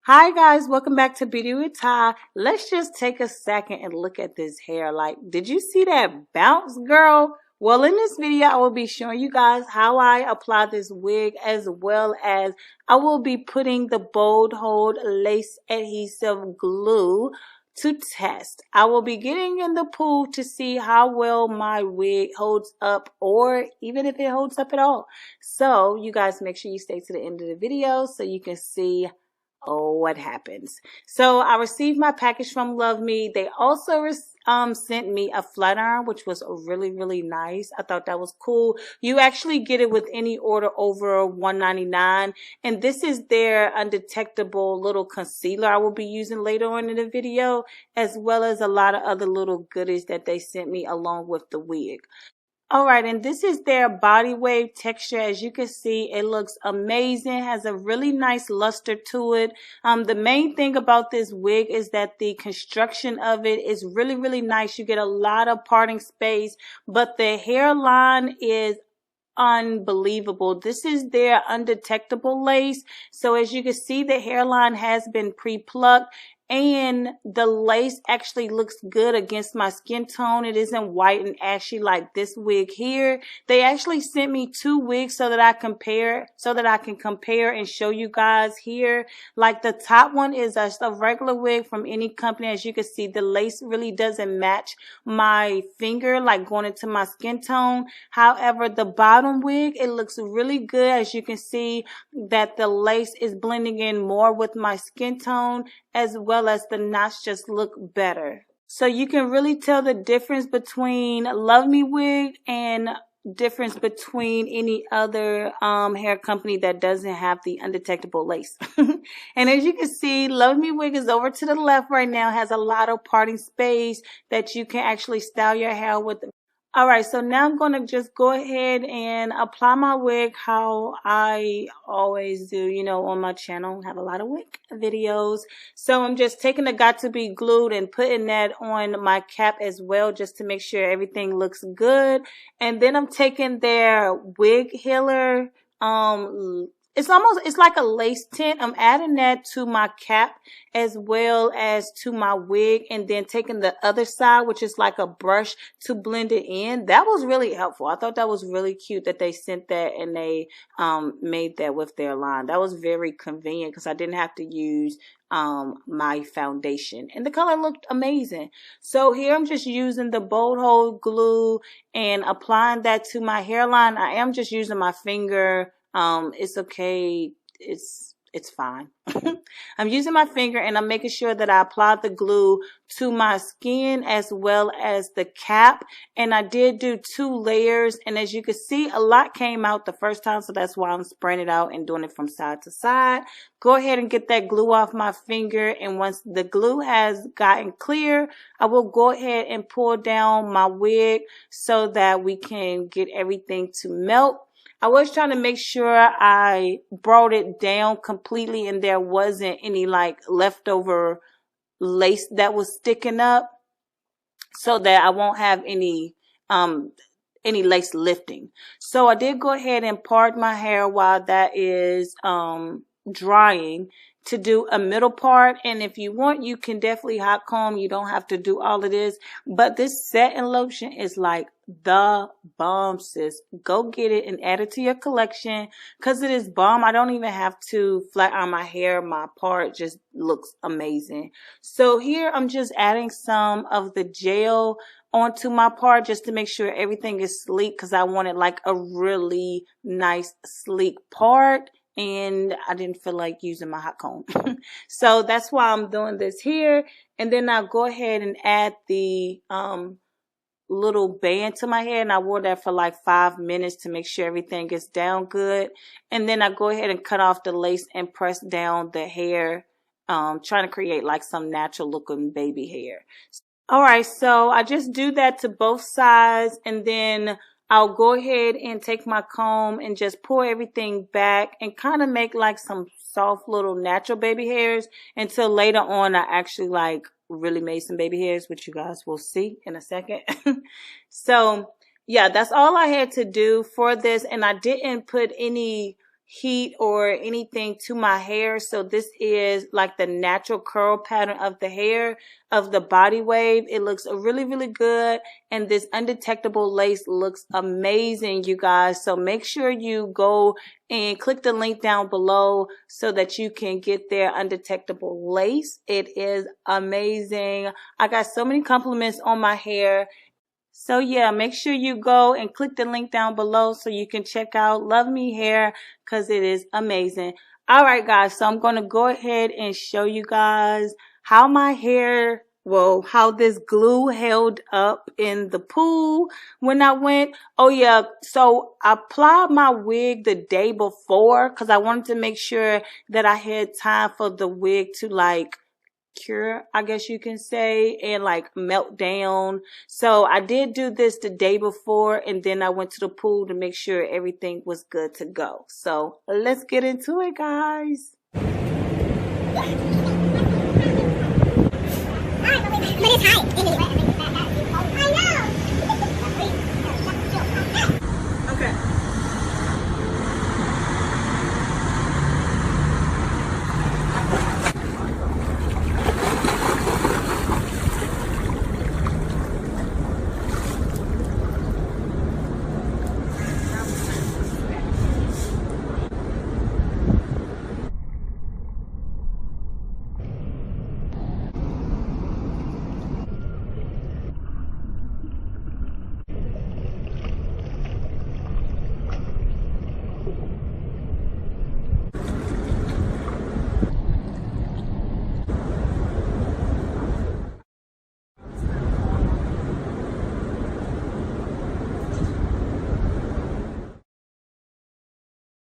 Hi guys, welcome back to Beauty with Ty. Let's just take a second and look at this hair. Like, did you see that bounce, girl? Well, in this video, I will be showing you guys how I apply this wig, as well as I will be putting the Bold Hold Lace Adhesive Glue to test. I will be getting in the pool to see how well my wig holds up, or even if it holds up at all. So you guys make sure you stay to the end of the video so you can see what happens. So I received my package from Luvme. They also sent me a flat iron, which was really nice. I thought that was cool. You actually get it with any order over $1.99, and this is their undetectable little concealer I will be using later on in the video, as well as a lot of other little goodies that they sent me along with the wig. Alright, and this is their body wave texture. As you can see, it looks amazing, has a really nice luster to it. The main thing about this wig is that the construction of it is really nice. You get a lot of parting space, but the hairline is unbelievable. This is their undetectable lace. So as you can see, the hairline has been pre-plucked, and the lace actually looks good against my skin tone. It isn't white and ashy like this wig here. They actually sent me two wigs so that I can compare and show you guys here. Like, the top one is just a regular wig from any company. As you can see, the lace really doesn't match my finger, like going into my skin tone. However, the bottom wig, it looks really good. As you can see that the lace is blending in more with my skin tone, as well as the knots just look better. So you can really tell the difference between Luvme wig and difference between any other hair company that doesn't have the undetectable lace. And as you can see, Luvme wig is over to the left right now, has a lot of parting space that you can actually style your hair with. Alright, so now I'm going to just go ahead and apply my wig how I always do, you know, on my channel. I have a lot of wig videos. So I'm just taking the Got To Be Glued and putting that on my cap as well, just to make sure everything looks good. And then I'm taking their wig healer, it's like a lace tint. I'm adding that to my cap as well as to my wig, and then taking the other side, which is like a brush, to blend it in. That was really helpful. I thought that was really cute that they sent that and they made that with their line. That was very convenient because I didn't have to use my foundation, and the color looked amazing. So here I'm just using the Bold Hold glue and applying that to my hairline. I am just using my finger. It's okay. It's fine. I'm using my finger, and I'm making sure that I apply the glue to my skin as well as the cap. And I did do 2 layers, and as you can see, a lot came out the first time, so that's why I'm spraying it out and doing it from side to side. Go ahead and get that glue off my finger, and once the glue has gotten clear, I will go ahead and pull down my wig so that we can get everything to melt. I was trying to make sure I brought it down completely and there wasn't any like leftover lace that was sticking up, so that I won't have any lace lifting. So I did go ahead and part my hair while that is drying to do a middle part. And if you want, you can definitely hot comb. You don't have to do all of this, but this setting lotion is like the bomb, sis. Go get it and add it to your collection because it is bomb. I don't even have to flat iron my hair. My part just looks amazing. So here I'm just adding some of the gel onto my part just to make sure everything is sleek, because I wanted like a really nice sleek part, and I didn't feel like using my hot comb. So that's why I'm doing this here. And then I'll go ahead and add the little band to my hair, and I wore that for like 5 minutes to make sure everything gets down good. And then I go ahead and cut off the lace and press down the hair, trying to create like some natural looking baby hair. Alright, so I just do that to both sides, and then I'll go ahead and take my comb and just pull everything back and kind of make like some soft little natural baby hairs, until later on I actually like really made some baby hairs, which you guys will see in a second. So yeah, that's all I had to do for this, and I didn't put any heat or anything to my hair. So this is like the natural curl pattern of the hair of the body wave. It looks really good, and this undetectable lace looks amazing, you guys. So make sure you go and click the link down below so that you can get their undetectable lace. It is amazing. I got so many compliments on my hair. So yeah, make sure you go and click the link down below so you can check out Luvmehair because it is amazing. All right, guys, so I'm going to go ahead and show you guys how my hair, well, how this glue held up in the pool when I went. Oh yeah, so I applied my wig the day before because I wanted to make sure that I had time for the wig to like cure, I guess you can say, and like melt down. So I did do this the day before, and then I went to the pool to make sure everything was good to go. So let's get into it, guys.